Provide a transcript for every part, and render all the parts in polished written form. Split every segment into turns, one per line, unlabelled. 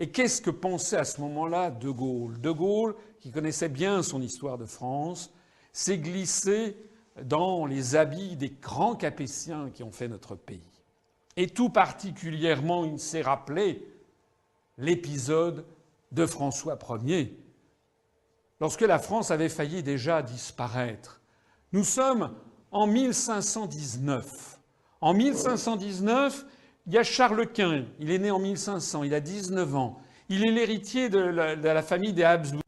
Et qu'est-ce que pensait à ce moment-là De Gaulle? De Gaulle, qui connaissait bien son histoire de France, s'est glissé dans les habits des grands Capétiens qui ont fait notre pays. Et tout particulièrement, il s'est rappelé l'épisode de François Ier, lorsque la France avait failli déjà disparaître. Nous sommes en 1519. En 1519, il y a Charles Quint. Il est né en 1500, il a 19 ans. Il est l'héritier de la famille des Habsbourg.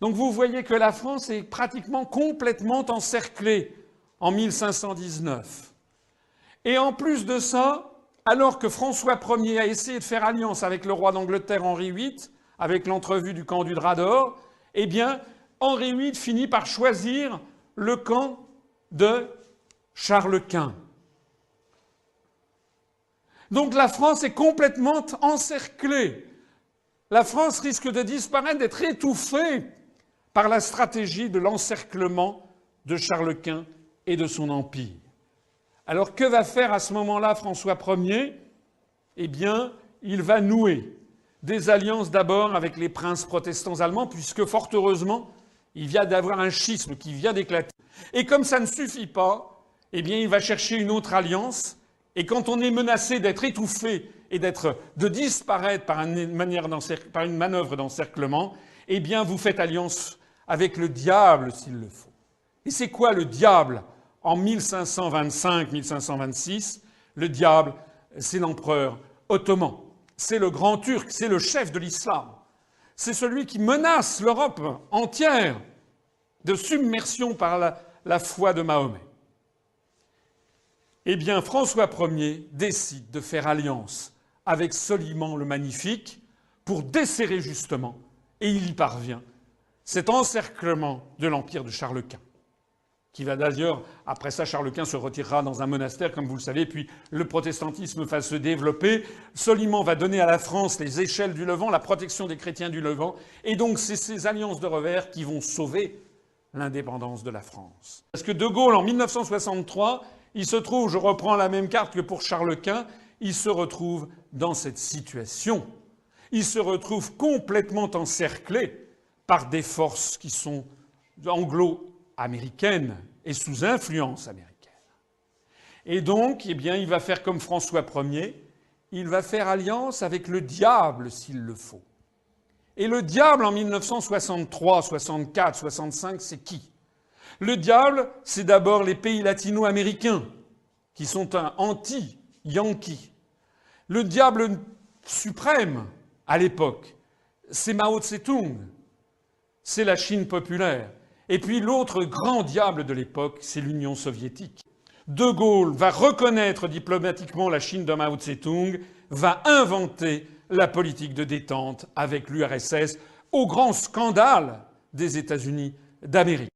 Donc vous voyez que la France est pratiquement complètement encerclée en 1519. Et en plus de ça, alors que François Ier a essayé de faire alliance avec le roi d'Angleterre Henri VIII, avec l'entrevue du camp du Drap d'Or, eh bien, Henri VIII finit par choisir le camp de Charles Quint. Donc la France est complètement encerclée. La France risque de disparaître, d'être étouffée par la stratégie de l'encerclement de Charles Quint et de son empire. Alors que va faire à ce moment-là François Ier? Eh bien, il va nouer des alliances d'abord avec les princes protestants allemands, puisque fort heureusement, il vient d'avoir un schisme qui vient d'éclater. Et comme ça ne suffit pas, eh bien, il va chercher une autre alliance. Et quand on est menacé d'être étouffé et de disparaître par une manœuvre d'encerclement, eh bien, vous faites alliance avec le diable s'il le faut. Et c'est quoi le diable en 1525-1526? Le diable, c'est l'empereur ottoman. C'est le grand turc, c'est le chef de l'islam. C'est celui qui menace l'Europe entière de submersion par la foi de Mahomet. Eh bien, François Ier décide de faire alliance avec Soliman le Magnifique pour desserrer justement, et il y parvient, cet encerclement de l'empire de Charles Quint, qui va d'ailleurs, après ça, Charles Quint se retirera dans un monastère, comme vous le savez, puis le protestantisme va se développer. Soliman va donner à la France les échelles du Levant, la protection des chrétiens du Levant, et donc c'est ces alliances de revers qui vont sauver l'indépendance de la France. Parce que De Gaulle, en 1963, il se trouve, je reprends la même carte que pour Charles Quint, il se retrouve dans cette situation. Il se retrouve complètement encerclé par des forces qui sont anglo-américaines et sous influence américaine. Et donc, eh bien, il va faire comme François Ier, il va faire alliance avec le diable s'il le faut. Et le diable en 1963, 64, 65, c'est qui? Le diable, c'est d'abord les pays latino-américains, qui sont un anti-yankee. Le diable suprême, à l'époque, c'est Mao Tse-tung, c'est la Chine populaire. Et puis l'autre grand diable de l'époque, c'est l'Union soviétique. De Gaulle va reconnaître diplomatiquement la Chine de Mao Tse-tung, va inventer la politique de détente avec l'URSS, au grand scandale des États-Unis d'Amérique.